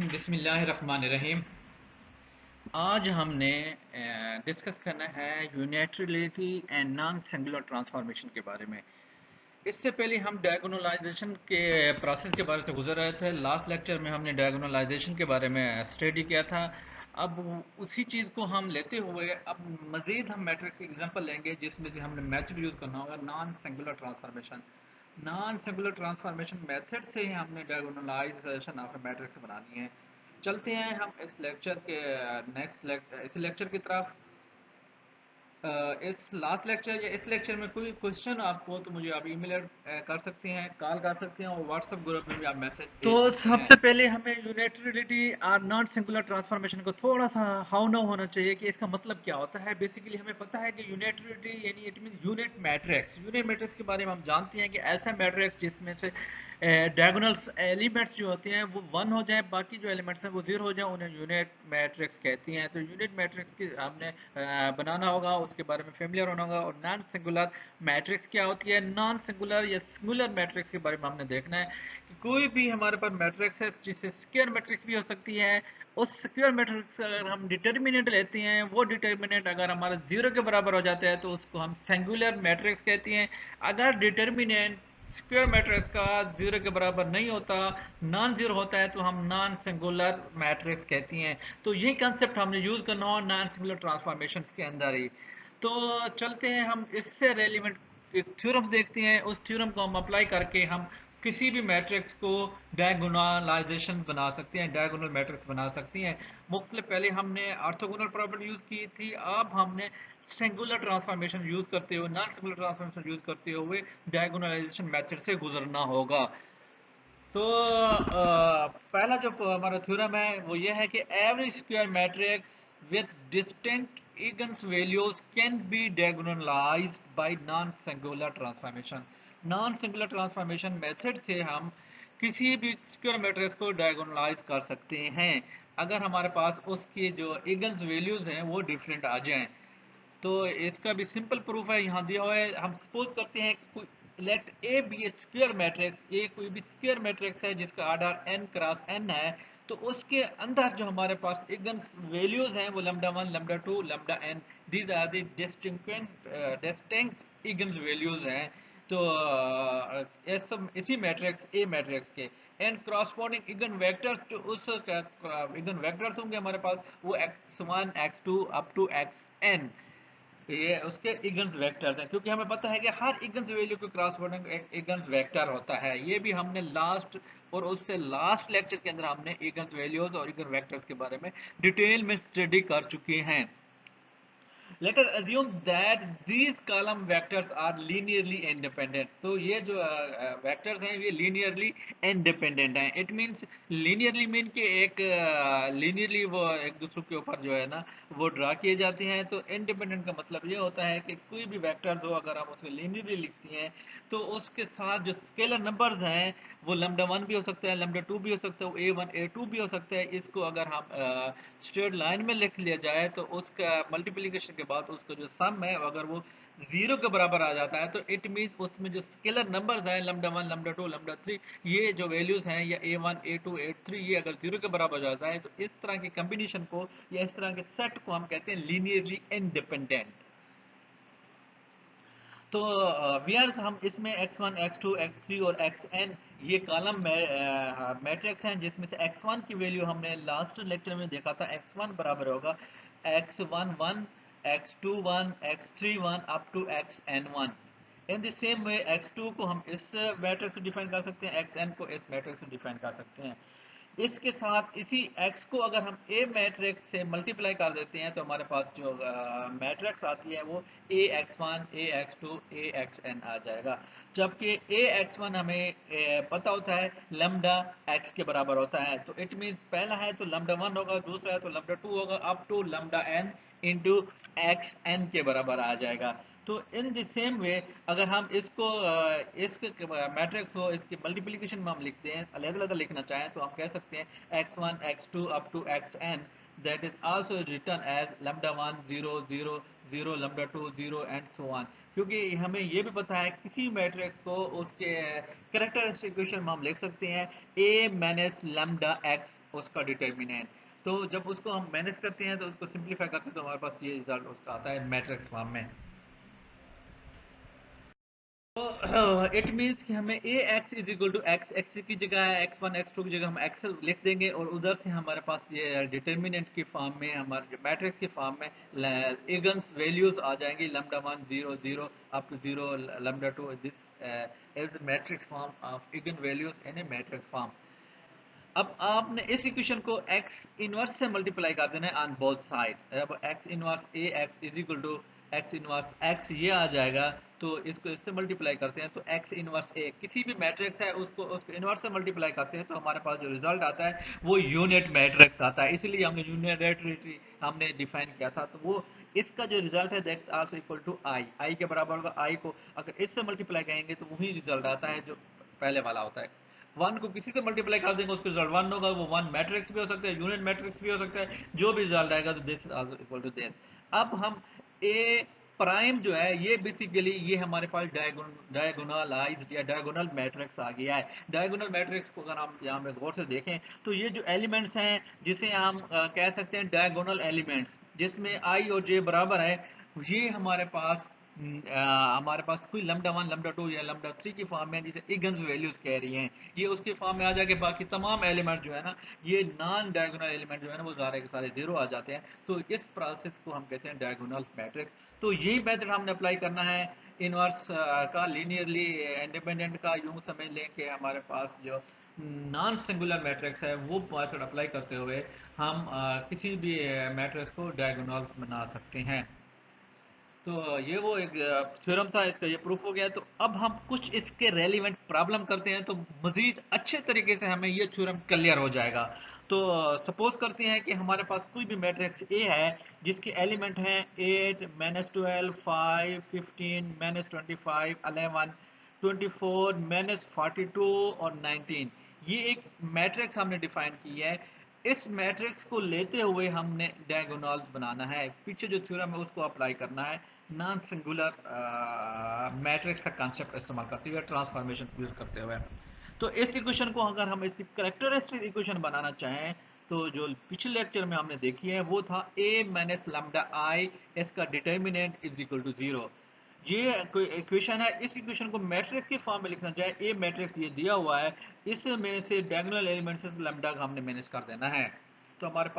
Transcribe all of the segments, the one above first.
बिस्मिल्लाहिर्रहमानिर्रहीम। आज हमने डिस्कस करना है यूनिटरिटी एंड नॉन सिंगुलर ट्रांसफॉर्मेशन के बारे में। इससे पहले हम डायगोनलाइजेशन के प्रोसेस के बारे से गुजर रहे थे। लास्ट लेक्चर में हमने डायगोनलाइजेशन के बारे में स्टडी किया था। अब उसी चीज़ को हम लेते हुए अब मज़ीद हम मैट्रिक्स की एग्जांपल लेंगे जिसमें से हमने मेथड यूज़ करना होगा non singular transformation. Non singular transformation method से ही हमने डायगोनलाइजेशन ऑफ मैट्रिक्स बनानी है। चलते हैं हम इस लेक्चर के इस लेक्चर की तरफ। इस लास्ट लेक्चर या इस लेक्चर में कोई क्वेश्चन आपको तो मुझे आप ईमेल कर सकते हैं, कॉल कर सकते हैं और व्हाट्सएप ग्रुप में भी आप मैसेज तो भेज सकते हैं। सबसे पहले हमें यूनिटरिटी और नॉन सिंगुलर ट्रांसफॉर्मेशन को थोड़ा सा हाउ नो होना चाहिए कि इसका मतलब क्या होता है। बेसिकली हमें पता है कि यूनिटरिटी यानी इट मीन यूनिट मैट्रिक्स के बारे में हम जानते हैं कि ऐसा मैट्रिक्स जिसमें से डायगोनल एलिमेंट्स जो होते हैं वो 1 हो जाए, बाकी जो एलिमेंट्स हैं वो 0 हो जाए, उन्हें यूनिट मैट्रिक्स कहती हैं। तो यूनिट मैट्रिक्स की हमने बनाना होगा, उसके बारे में फेमिलियर होना होगा। और नॉन सिंगुलर मैट्रिक्स क्या होती है, नॉन सिंगुलर या सिंगुलर मैट्रिक्स के बारे में हमने देखना है कि कोई भी हमारे पास मैट्रिक्स है जिसे स्क्वायर मैट्रिक्स भी हो सकती है। उस स्क्वायर मैट्रिक्स का अगर हम डिटर्मिनेंट लेते हैं, वो डिटर्मिनेंट अगर हमारा 0 के बराबर हो जाता है तो उसको हम सिंगुलर मैट्रिक्स कहते हैं। अगर डिटर्मिनेंट स्क्वायर मैट्रिक्स का 0 के बराबर नहीं होता, नॉन जीरो होता है, तो हम नॉन सिंगुलर मैट्रिक्स कहती हैं। तो यही कंसेप्ट हमने यूज़ करना हो नॉन सिंगुलर ट्रांसफॉर्मेशन के अंदर ही। तो चलते हैं हम इससे रेलिवेंट एक थ्योरम देखते हैं। उस थ्योरम को हम अप्लाई करके हम किसी भी मैट्रिक्स को डायगोनलाइजेशन बना सकते हैं, डायगोनल मैट्रिक्स बना सकते हैं। मुख्तलिफ पहले हमने ऑर्थोगोनल प्रॉपर्टी यूज़ की थी, अब हमने सिंगुलर ट्रांसफॉर्मेशन यूज़ करते हुए, नॉन सिंगुलर ट्रांसफॉर्मेशन यूज़ करते हुए डायगोनलाइजेशन मेथड से गुजरना होगा। तो पहला जो हमारा थ्योरम है वो ये है कि every square matrix with distinct eigens values can be diagonalized by non singular transformation. Non singular transformation method से हम किसी भी स्क्वायर मैट्रिक्स को डायगोनलाइज कर सकते हैं अगर हमारे पास उसके जो इगन्स वैल्यूज हैं वो डिफरेंट आ जाएं। तो इसका भी सिंपल प्रूफ है, यहाँ दिया हुआ है। हम सपोज करते हैं कि कोई let A be a square matrix, A कोई भी स्क्वायर मैट्रिक्स है जिसका आर्डर n क्रॉस n है। तो उसके अंदर जो हमारे पास इगन्स वैल्यूज हैं वो lambda 1 lambda 2 lambda n, these are the distinct eigens values हैं। तो इसी मैट्रिक्स ए मैट्रिक्स के एंड क्रॉसपोंडिंग इगन वेक्टर्स, जो उस इगन वेक्टर्स होंगे हमारे पास वो x1 x2 up to xn, ये उसके इगन्स वेक्टर्स हैं। क्योंकि हमें पता है कि हर इगन्स वैल्यू के क्रॉसपोंडिंग एक इगन्स वेक्टर होता है। ये भी हमने लास्ट और उससे लास्ट लेक्चर के अंदर हमने इगन्स वैल्यूज और इगन वेक्टर्स के बारे में डिटेल में स्टडी कर चुके हैं। Let us assume that these column vectors are linearly independent. तो ये जो वेक्टर्स हैं ये linearly independent हैं। It means linearly mean कि एक linearly वो एक दूसरे के ऊपर जो है ना वो ड्रा किए जाते हैं। तो independent का मतलब ये होता है कि कोई भी वेक्टर हो अगर हम उसको linearly लिखते हैं तो उसके साथ जो स्केलर नंबर्स हैं वो लैम्डा 1 भी हो सकता है, लैम्डा 2 भी हो सकता है, a1 a2 भी हो सकता है। इसको अगर हम स्ट्रेट लाइन में लिख लिया जाए तो उसका मल्टीप्लिकेशन के बाद उसका जो सम है अगर वो 0 के बराबर आ जाता है तो इट मीन्स उसमें जो स्केलर नंबर्स हैं लैम्डा 1 लैम्डा 2 लैम्डा 3, ये जो वैल्यूज हैं या a1 a2 a3, ये अगर 0 के बराबर हो जाता है तो इस तरह के कम्बिनेशन को या इस तरह के सेट को हम कहते हैं लीनियरली इंडिपेंडेंट। तो व्यूअर्स हम इसमें x1 x2 x3 और xn ये कॉलम मैट्रिक्स हैं जिसमें से x1 की वैल्यू हमने लास्ट लेक्चर में देखा था, x1 बराबर होगा x1 1 x2 1 x3 1 up to xn1। In the same way x2 को हम इस मैट्रिक्स से डिफाइन कर सकते हैं, xn को इस मैट्रिक्स से डिफाइन कर सकते हैं। इसके साथ इसी x को अगर हम a मैट्रिक्स से मल्टीप्लाई कर देते हैं तो हमारे पास जो मैट्रिक्स आती है वो ax1 ax2 axn आ जाएगा। जबकि ax1 हमें पता होता है लैम्डा x के बराबर होता है। तो इट मीन्स पहला है तो लैम्डा 1 होगा, दूसरा है तो लैम्डा 2 होगा, up to lambda n into xn के बराबर आ जाएगा। तो इन द सेम वे अगर हम इसको इसके मैट्रिक्स को इसकी मल्टीप्लिकेशन में हम लिखते हैं, अलग अलग लिखना चाहें तो हम कह सकते हैं x1 x2 up to xn, that is also written as lambda 1 0 0 0 lambda 2 0 and so on। क्योंकि हमें ये भी पता है किसी मैट्रिक्स को उसके कैरेक्टरिस्टिक इक्वेशन में हम लिख सकते हैं ए माइनस लैम्डा एक्स उसका डिटर्मिनेंट। तो जब उसको हम मैनेज करते हैं तो उसको सिंप्लीफाई करते हैं तो हमारे पास ये रिजल्ट उसका आता है मैट्रिक्स फॉर्म में। तो इट मीन्स कि हमें A X is equal to X, X की जगह एक्स वन एक्स टू की जगह हम एक्स लिख देंगे और उधर से हमारे पास ये डिटर्मिनेंट की फॉर्म में हमारे मैट्रिक्स की फॉर्म में इगन्स वैल्यूज आ जाएंगी lambda one zero zero up to zero lambda two. This is matrix form of eigen values in a matrix form. अब आपने इस इक्वेशन को x इनवर्स से मल्टीप्लाई कर देना है ऑन बोथ साइड। अब x inverse A X is equal to x inverse x ये आ जाएगा। तो इसको इससे मल्टीप्लाई करते हैं तो x इनवर्स ए किसी भी मैट्रिक्स है उसको इनवर्स से मल्टीप्लाई करते हैं तो हमारे पास जो रिजल्ट आता है वो यूनिट मैट्रिक्स आता है। इसीलिए हमने यूनिटरी हमने डिफाइन किया था। तो वो इसका जो रिजल्ट है दैट्स आल्सो इक्वल टू आई के बराबर होगा। आई को अगर इससे मल्टीप्लाई करेंगे तो वही रिजल्ट आता है जो पहले वाला होता है। वन को किसी से मल्टीप्लाई कर देंगे उसका रिजल्ट वन होगा। वो वन मैट्रिक्स भी हो सकता है यूनिट मैट्रिक्स भी हो सकता है, जो भी रिजल्ट आएगा तो this is also equal to this. अब हम ए प्राइम जो है ये बेसिकली ये हमारे पास डायगोनलाइज्ड या डायगोनल मैट्रिक्स आ गया है। डायगोनल मैट्रिक्स को अगर हम यहाँ पे गौर से देखें तो ये जो एलिमेंट्स हैं जिसे हम कह सकते हैं डायगोनल एलिमेंट्स जिसमें आई और जे बराबर है, ये हमारे पास कोई लैम्डा वन लैम्डा टू या लैम्डा थ्री की फॉर्म में जिसे इगन्स वैल्यूज कह रही हैं, ये उसके फॉर्म में आ जाके बाकी तमाम एलिमेंट जो है ना ये नॉन डायगोनल एलिमेंट जो है ना वो सारे के सारे जीरो आ जाते हैं। तो इस प्रोसेस को हम कहते हैं डायगोनल मैट्रिक्स। तो यही मेथड हमने अप्लाई करना है इनवर्स का लीनियरली इंडिपेंडेंट का। यूं समझ लें कि हमारे पास जो नॉन सिंगुलर मैट्रिक्स है वो मेथड अप्लाई करते हुए हम किसी भी मैट्रिक्स को डायगोनल बना सकते हैं। तो ये वो एक थ्योरम था, इसका ये प्रूफ हो गया। तो अब हम कुछ इसके रेलिवेंट प्रॉब्लम करते हैं तो मजीद अच्छे तरीके से हमें ये थ्योरम क्लियर हो जाएगा। तो सपोज करते हैं कि हमारे पास कोई भी मैट्रिक्स ए है जिसके एलिमेंट हैं 8 माइनस 12 5 15 माइनस 25 11 24 माइनस 42 और 19। ये एक मैट्रिक्स हमने डिफाइन की है। इस मैट्रिक्स को लेते हुए हमने डायगोनल्स बनाना है, पीछे जो थ्योरम है उसको अप्लाई करना है नॉन सिंगुलर मैट्रिक्स का कॉन्सेप्ट इस्तेमाल करते हुए ट्रांसफॉर्मेशन यूज करते हुए। तो इस इक्वेशन को अगर हम इसकी कैरेक्टरिस्टिक इक्वेशन बनाना चाहें तो जो पिछले लेक्चर में हमने देखी है वो था a माइनस लैम्डा आई, इसका determinant is equal to zero. ये कोई इक्वेशन है, इस इक्वेशन को मैट्रिक्स के फॉर्म में लिखना चाहे ए मैट्रिक्स ये दिया हुआ है, इसमें से डायगोनल एलिमेंट से लैम्डा का हमने मैनेज कर देना है। तो हमारे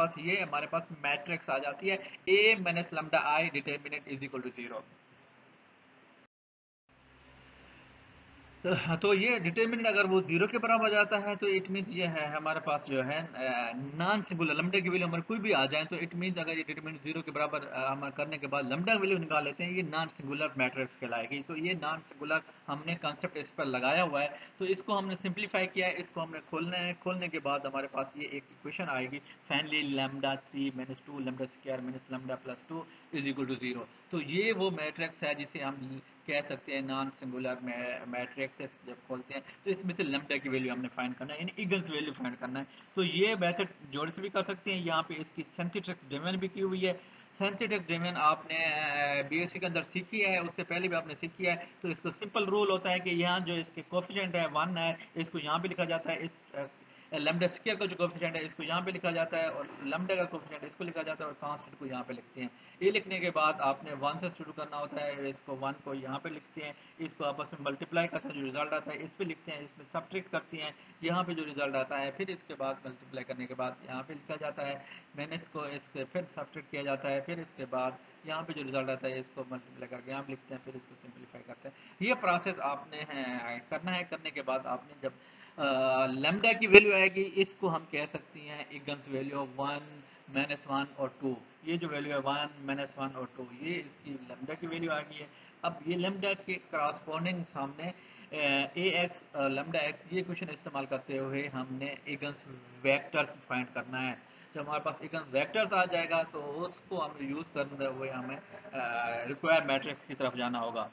पास मैट्रिक्स आ जाती है A minus lambda I determinant is equal to zero. तो ये डिटर्मिनेंट अगर वो जीरो के बराबर आ जाता है तो इट मीन्स ये है हमारे पास जो है नॉन सिंगुलर लैम्डा की वैल्यू हमारे कोई भी आ जाए तो इट मीन्स अगर ये डिटर्मिनेंट जीरो के बराबर हम करने के बाद लैम्डा वैल्यू निकाल लेते हैं ये नॉन सिंगुलर मैट्रिक्स कहलाएगी। तो ये नॉन सिंगुलर हमने कॉन्सेप्ट इस पर लगाया हुआ है। तो इसको हमने सिंप्लीफाई किया है, इसको हमने खोलना है। खोलने के बाद हमारे पास ये एक इक्वेशन आएगी finally lambda 3 minus 2 lambda square minus lambda plus 2 is equal to zero. तो ये वो मैट्रिक्स है जिसे हम कह सकते हैं नॉन सिंगुलर मैट्रिक्स जब खोलते हैं तो इसमें से लैम्डा की वैल्यू हमने फाइंड करना है, यानी इगन्स वैल्यू फाइंड करना है। तो ये मेथड जोड़ से भी कर सकते हैं। यहाँ पे इसकी सिंथेटिक डिवीजन भी की हुई है। सिंथेटिक डिवीजन आपने बीएससी के अंदर सीखी है, उससे पहले भी आपने सीखी है। तो इसका सिंपल रूल होता है कि यहाँ जो इसके कोफिशिएंट है 1 है, इसको यहाँ पे लिखा जाता है। इस लैम्डा स्क्वायर का जो कोफिशिएंट है इसको यहाँ पे लिखा जाता है और लैम्डा का कोफिशिएंट इसको लिखा जाता है और कांस्टेंट को यहाँ पे लिखते हैं। ये लिखने के बाद आपने 1 से शुरू करना होता है, इसको 1 को यहाँ पे लिखते हैं, इसको आपस में मल्टीप्लाई करते हैं, जो रिजल्ट आता है इस पे लिखते हैं, इसमें सब्ट्रैक्ट करते हैं, यहाँ पे जो रिजल्ट आता है फिर इसके बाद मल्टीप्लाई करने के बाद यहाँ पे लिखा जाता है, मैंने इसको इसके फिर सब्ट्रैक्ट किया जाता है, फिर इसके बाद यहाँ पे जो रिजल्ट आता है इसको मल्टीप्लाई करके यहाँ पे लिखते हैं, फिर इसको सिंप्लीफाई करते हैं। ये प्रोसेस आपने करना है। करने के बाद आपने जब लैम्डा की वैल्यू आएगी इसको हम कह सकते हैं इगन्स वैल्यू ऑफ 1 माइनस 1 और 2। ये जो वैल्यू है 1 माइनस 1 और 2 ये इसकी लैम्डा की वैल्यू आ गई है। अब ये लैम्डा के करस्पॉन्डिंग सामने ए एक्स लैम्डा एक्स ये क्वेश्चन इस्तेमाल करते हुए हमने इगन्स वेक्टर्स फाइंड करना है। जब हमारे पास इगन्स वेक्टर्स आ जाएगा तो उसको हम यूज़ करते हुए हमें रिक्वायर्ड मैट्रिक्स की तरफ जाना होगा।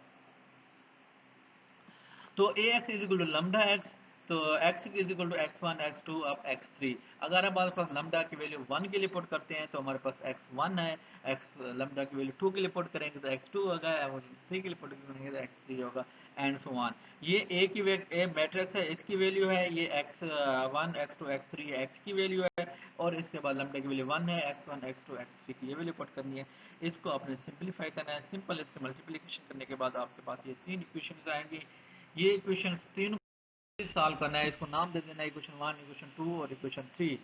तो A X is equal to lambda X तो x is equal to x1 x2 अब x3। अगर हमारे पास लैम्डा की वैल्यू 1 के लिए पुट करते हैं तो हमारे पास x1 है, x लैम्डा की वैल्यू 2 के लिए पुट करेंगे तो x2 होगा, और 3 के लिए पुट करेंगे तो x3 होगा, एंड सो ऑन। ये ए की ए मैट्रिक्स है, इसकी वैल्यू है ये x1 x2 x3 x की वैल्यू है, और इसके बाद लैम्डा की वैल्यू 1 है, x1 x2 x3 की ये वैल्यू पुट करनी है। इसको आपने सिंप्लीफाई करना है, सिंपल इसके मल्टीप्लिकेशन करने के बाद आपके पास ये 3 इक्वेशंस आएंगी। ये इक्वेशंस तीनों सॉल्व करना है, इसको नाम दे देना है इक्वेशन 1 इक्वेशन 2 और इक्वेशन 3।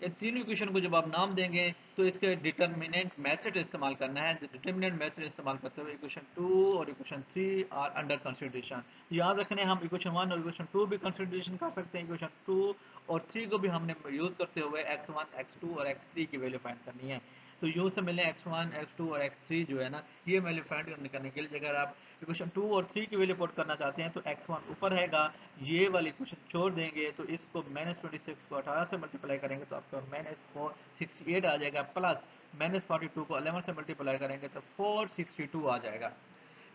इन तीनों इक्वेशन को जब आप नाम देंगे तो इसके डिटर्मिनेंट मेथड इस्तेमाल करना है। डिटर्मिनेंट मेथड इस्तेमाल करते हुए इक्वेशन 2 और इक्वेशन 3 आर अंडर कंसिडरेशन। याद रखने हम इक्वेशन 1 और इक्वेशन 2 भी कंसिडरेशन कर सकते हैं, इक्वेशन 2 और 3 को भी हमने यूज करते हुए x1 x2 और x3 की वैल्यू फाइंड करनी है। तो यूँ से मिले x1 x2 और x3 जो है ना, ये वैल्यू फाइंड करने के लिए अगर आप इक्वेशन 2 और 3 की वैल्यू पुट करना चाहते हैं तो x1 ऊपर रहेगा, ये वाली इक्वेशन छोड़ देंगे, तो इसको -26 को 18 से मल्टीप्लाई करेंगे तो आपका -468 आ जाएगा, प्लस -42 को 11 से मल्टीप्लाई करेंगे तो 462 आ जाएगा,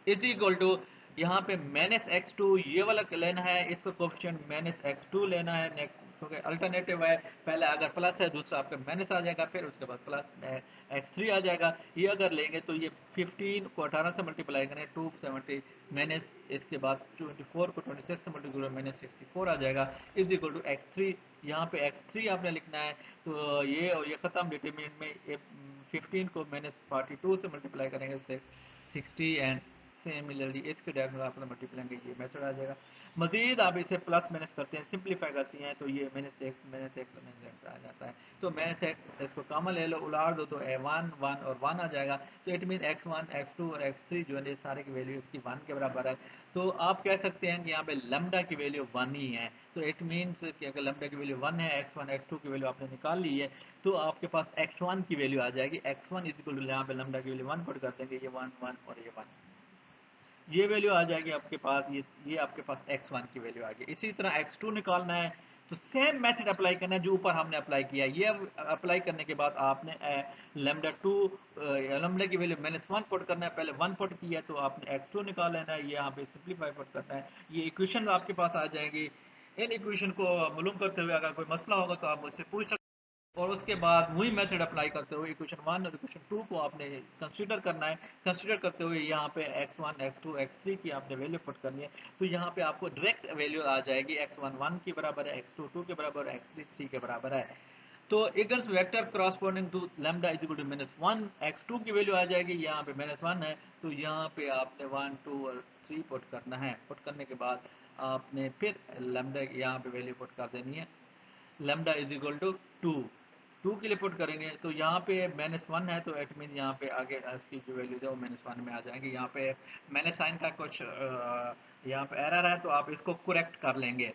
इज इक्वल टू यहाँ पे -x2 ये वाला लेना है, इसका कोफिशिएंट -x2 लेना है, क्योंकि अल्टरनेटिव है, पहले अगर प्लस है दूसरा आपका माइनस आ जाएगा, फिर उसके बाद प्लस x3 आ जाएगा। ये अगर लेंगे तो ये 15 को 18 से मल्टीप्लाई करें 270 माइनस इसके बाद 24 को 26 से मल्टीप्लाई -64 आ जाएगा, इज इक्वल टू x3। यहाँ पे x3 आपने लिखना है, तो ये ख़त्म डिटरमिनेंट में ये 15 को -42 से मल्टीप्लाई करेंगे तो 60 एंड सिमिलरली इसके डायगोनल आप मल्टीप्लाई ये मेथड आ जाएगा। मजीद आप इसे प्लस माइनस करते हैं, सिंप्लीफाई करती हैं तो ये -x आ जाता है। तो -x इसको कॉमन ले लो, उलाड़ दो तो 1 1 और 1 आ जाएगा। तो इट मीन x1 x2 और x3 जो है सारे की वैल्यू इसकी 1 के बराबर है। तो आप कह सकते हैं कि यहाँ पे लैम्डा की वैल्यू 1 ही है। तो इट मीन्स कि अगर लैम्डा की वैल्यू 1 है, x1 x2 की वैल्यू आपने निकाल ली है, तो आपके पास x1 की वैल्यू आ जाएगी। x1 इज इक्वल टू यहाँ पे लैम्डा की वैल्यू 1 पुट कर देंगे, ये 1 1 और ये 1, ये वैल्यू आ जाएगी आपके पास, ये आपके पास x1 की वैल्यू आ गई। इसी तरह x2 निकालना है तो सेम मेथड अप्लाई करना है जो ऊपर हमने अप्लाई किया। ये अप्लाई करने के बाद आपने लैम्डा की वैल्यू -1 पुट करना है, पहले 1 पुट किया तो आपने x2 निकाल लेना है, ये यहाँ पे सिंप्लीफाई पुट करना है, ये इक्वेशन आपके पास आ जाएंगी। इन इक्वेशन को मालूम करते हुए अगर कोई मसला होगा तो आप मुझसे पूछ सकते हैं, और उसके बाद वही मेथड अप्लाई करते हुए इक्वेशन 1 और इक्वेशन 2 को आपने कंसीडर करना है। कंसीडर करते हुए यहाँ पे x1 x2 x3 की आपने वैल्यू पुट करनी है, तो यहाँ पे आपको डायरेक्ट वैल्यू आ जाएगी, x1 1 के बराबर है, x2 2 के बराबर है, x3 3 के बराबर है। तो eigens vector corresponding to lambda is equal to -1, x2 की वैल्यू आ जाएगी, यहाँ पे -1 है, तो यहाँ पे आपने 1 2 और 3 पुट करना है। पुट करने के बाद आपने फिर लैम्डा यहाँ पे वैल्यू पुट कर देनी है, लैम्डा इज इक्वल टू 2, 2 के लिए पुट करेंगे तो यहाँ पे -1 है, तो इट मीन यहाँ पे आगे इसकी जो वैल्यू है वो -1 में आ जाएंगे। यहाँ पे मैंने साइन का कुछ यहाँ पे एरर है, तो आप इसको करेक्ट कर लेंगे।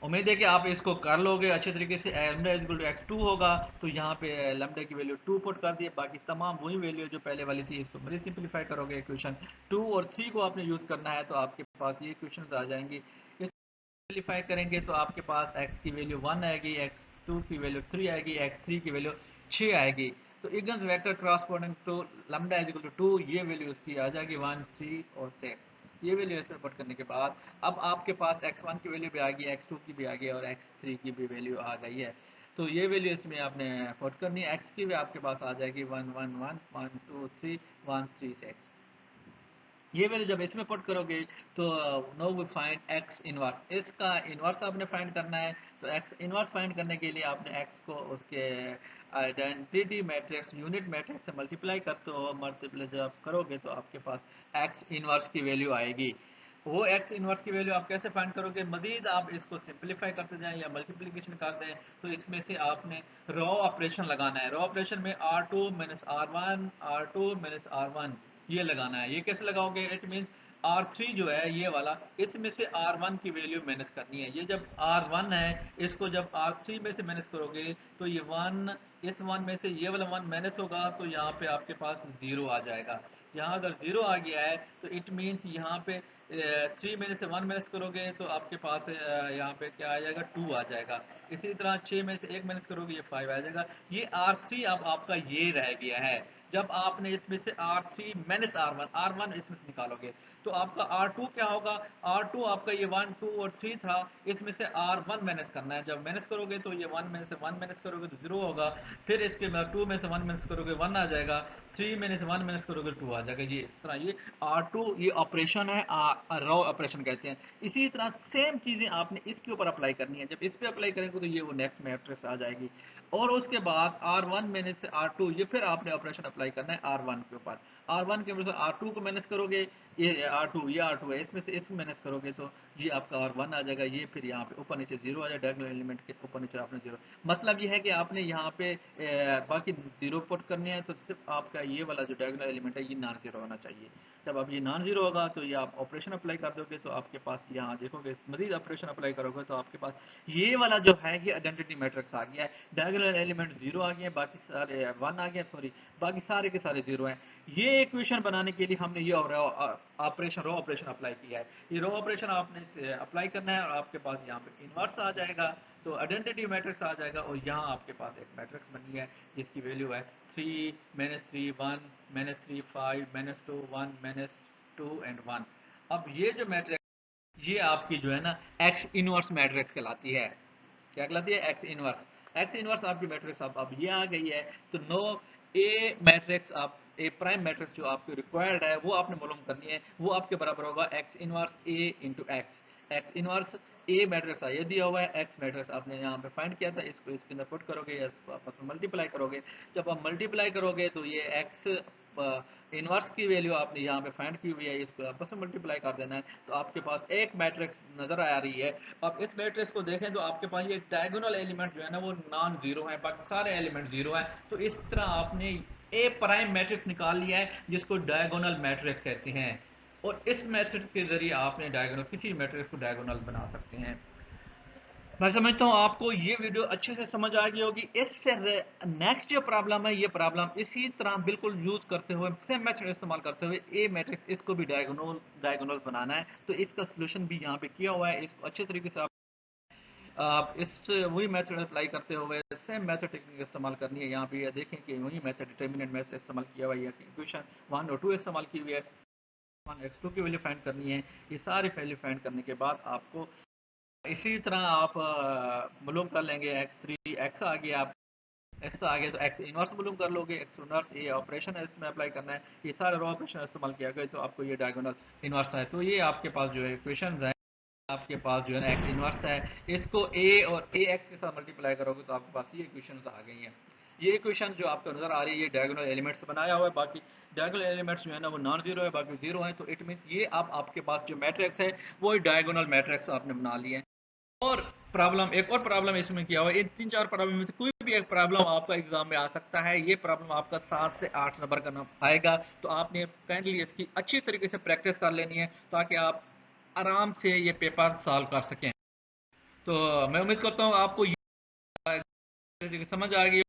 उम्मीद है कि आप इसको कर लोगे अच्छे तरीके से। Lambda is equal to x2 होगा, तो यहाँ पे लैम्डा की वैल्यू 2 पुट कर दिए, बाकी तमाम वही वैल्यू जो पहले वाली थी, इसको मज़ीद सिंप्लीफाई करोगे। इक्वेशन 2 और 3 को आपने यूज़ करना है, तो आपके पास ये इक्वेशन आ जाएंगी। सिंप्लीफाई करेंगे तो आपके पास x की वैल्यू 1 आएगी, x2 की वैल्यू 3 आएगी, x3 की वैल्यू 6 आएगी। तो eigens vector corresponding to lambda is equal to 2, ये वैल्यू उसकी आ जाएगी 1 3 और 6। ये वैल्यू इसमें पुट करने के बाद अब आपके पास x1 की वैल्यू भी आ गई, x2 की भी आ गई और x3 की भी वैल्यू आ गई है। तो ये वैल्यू इसमें आपने पुट करनी है, x की भी आपके पास आ जाएगी 1 1 1 1 2 3 1 3 6। ये वैल्यू जब इसमें पुट करोगे तो no we find x inverse, इसका इनवर्स आपने फाइंड करना है। तो x इनवर्स फाइंड करने के लिए आपने x को उसके आइडेंटिटी मैट्रिक्स यूनिट मैट्रिक्स से मल्टीप्लाई करते हो, मल्टीप्लाई जब करोगे तो आपके पास x इनवर्स की वैल्यू आएगी। वो x इनवर्स की वैल्यू आप कैसे फाइंड करोगे, मजीद आप इसको सिंप्लीफाई करते जाएं या मल्टीप्लिकेशन कर दें, तो इसमें से आपने रॉ ऑपरेशन लगाना है। रॉ ऑपरेशन में r2 r1 r2 r1 ये लगाना है। ये कैसे लगाओगे, इट मीन R3 जो है ये वाला, इसमें से R1 की वैल्यू माइनस करनी है। ये जब R1 है, इसको जब R3 में से माइनस करोगे तो ये 1, इस 1 में से ये वाला 1 माइनस होगा, तो यहाँ पे आपके पास 0 आ जाएगा। यहाँ अगर 0 आ गया है तो इट मीन्स यहाँ पे 3 में से 1 माइनस करोगे तो आपके पास यहाँ पे क्या आ जाएगा, 2 आ जाएगा। इसी तरह 6 में से 1 माइनस करोगे ये 5 आ जाएगा। ये R3 अब आपका ये रह गया है। जब आपने इसमें से R3 माइनस R1 इसमें से निकालोगे तो आपका R2 क्या होगा, R2 आपका ये 1 2 और 3 था, इसमें से R1 माइनस करना है। जब माइनस करोगे तो ये 1 में से 1 माइनस करोगे तो 0 होगा, फिर इसके बाद 2 में से 1 माइनस करोगे 1 आ जाएगा, 3 में से 1 माइनस करोगे 2 आ जाएगा। ये इस तरह ये R2 ये ऑपरेशन है, रॉ ऑपरेशन कहते हैं। इसी तरह सेम चीज़ें आपने इसके ऊपर अप्लाई करनी है। जब इस पे अप्लाई करेंगे तो ये वो नेक्स्ट मैट्रिक्स आ जाएगी, और उसके बाद R1 माइनस से R2 ये फिर आपने ऑपरेशन अप्लाई करना है R1 के ऊपर। R1 के ऊपर से R2 को माइनस करोगे, ये R2 है, इसमें से इसको माइनस करोगे तो ये आपका R1 आ जाएगा। ये फिर यहाँ पे ऊपर नीचे 0 आ जाएगा, डायगोनल एलिमेंट के ऊपर नीचे आपने 0। मतलब ये है कि आपने यहाँ पे बाकी 0 पुट करने हैं, तो सिर्फ आपका ये वाला जो डायगोनल एलिमेंट है ये नॉन ज़ीरो होना चाहिए। जब अब ये नॉन ज़ीरो होगा तो ये आप ऑपरेशन अप्लाई कर दोगे तो आपके पास यहाँ देखोगे मजीद ऑपरेशन अप्लाई करोगे तो आपके पास ये वाला जो है ये आइडेंटिटी मैट्रिक्स आ गया है। डायगोनल एलिमेंट 0 आ गया है, बाकी सारे 1 आ गया, सॉरी बाकी सारे के सारे 0 हैं। ये इक्वेशन बनाने के लिए हमने ये ऑपरेशन रॉ ऑपरेशन अप्लाई किया है। ये रॉ ऑपरेशन आपने अप्लाई करना है और आपके पास यहाँ पे इन्वर्स आ जाएगा, तो आइडेंटिटी मैट्रिक्स आ जाएगा, और यहाँ आपके पास एक मैट्रिक्स बनी है जिसकी वैल्यू है 3 -3 1 -3 5 -2 1 -2 एंड 1। अब ये जो मैट्रिक्स ये आपकी जो है ना एक्स इनवर्स मैट्रिक्स कहलाती है। क्या कहलाती है? X inverse. एक्स इनवर्स आपकी मैट्रिक्स अब ये आ गई है। तो नो ए मैट्रिक्स आप ए प्राइम मैट्रिक्स जो आपको रिक्वायर्ड है वो आपने मालूम करनी है, वो आपके बराबर होगा एक्स इनवर्स ए इंटू एक्स। एक्स इनवर्स ए मैट्रिक्स ये दिया हुआ है, एक्स मैट्रिक्स आपने यहाँ पे फाइंड किया था, इसको इसके अंदर पुट करोगे या इसको आपस में मल्टीप्लाई करोगे। जब आप मल्टीप्लाई करोगे तो ये एक्स इनवर्स की वैल्यू आपने यहाँ पे फाइंड की हुई है, इसको आपस में मल्टीप्लाई कर देना है, तो आपके पास एक मैट्रिक्स नजर आ रही है। अब इस मैट्रिक्स को देखें तो आपके पास ये डायगोनल एलिमेंट जो है ना वो नॉन जीरो है, बाकी सारे एलिमेंट जीरो है। तो इस तरह आपने ए प्राइम मैट्रिक्स निकाल लिया है जिसको डायगोनल मैट्रिक्स कहते हैं, और इस मैट्रिक्स के जरिए आपने डायगोनल किसी मैट्रिक्स को डायगोनल बना सकते हैं। मैं समझता हूँ आपको ये वीडियो अच्छे से समझ आ गई होगी। इससे नेक्स्ट जो प्रॉब्लम है ये प्रॉब्लम इसी तरह बिल्कुल यूज करते हुए सेम मेथड इस्तेमाल करते हुए ए मैट्रिक्स इसको भी डायगोनल बनाना है, तो इसका सोल्यूशन भी यहाँ पे किया हुआ है। इसको अच्छे तरीके से आप इस वही मेथड अप्लाई करते हुए सेम मेथड टेक्निक इस्तेमाल करनी है। यहाँ पे ये देखें कि वही मेथड डिटर्मिनेंट मेथड इस्तेमाल किया हुआ है, इक्वेशन 1 और 2 इस्तेमाल की हुई है। 1 x2 की वैल्यू फाइंड करनी है। ये सारी वैल्यू फाइंड करने के बाद आपको इसी तरह आप मालूम कर लेंगे x3 x आ गया, आप x आ गया तो x इनवर्स मालूम कर लोगे, x इनवर्स ये ऑपरेशन है इसमें अप्लाई करना है। ये सारे रॉ ऑपरेशन इस्तेमाल किया गया तो आपको ये डायगोनल इनवर्स है। तो ये आपके पास जो है इक्वेशन है, आपके पास जो है ना एक्स इनवर्स है, इसको a और a x के साथ मल्टीप्लाई करोगे तो आपके पास ये इक्वेशन आ गई हैं। ये इक्वेशन जो आपको नजर आ रही है ये डायगोनल एलिमेंट्स से बनाया हुआ है, बाकी डायगोनल एलिमेंट्स जो है ना वो नॉन जीरो है, बाकी जीरो है। तो इट मीन्स ये अब आपके पास जो मैट्रिक्स है वो डायगोनल मैट्रिक्स आपने बना लिए हैं। और प्रॉब्लम एक और प्रॉब्लम इसमें किया हुआ है, इन 3-4 प्रॉब्लम में से कोई भी एक प्रॉब्लम आपका एग्जाम में आ सकता है। ये प्रॉब्लम आपका 7 से 8 नंबर का आएगा, तो आपने काइंडली इसकी अच्छी तरीके से प्रैक्टिस कर लेनी है ताकि आप आराम से ये पेपर सॉल्व कर सकें। तो मैं उम्मीद करता हूँ आपको ये समझ आ गई।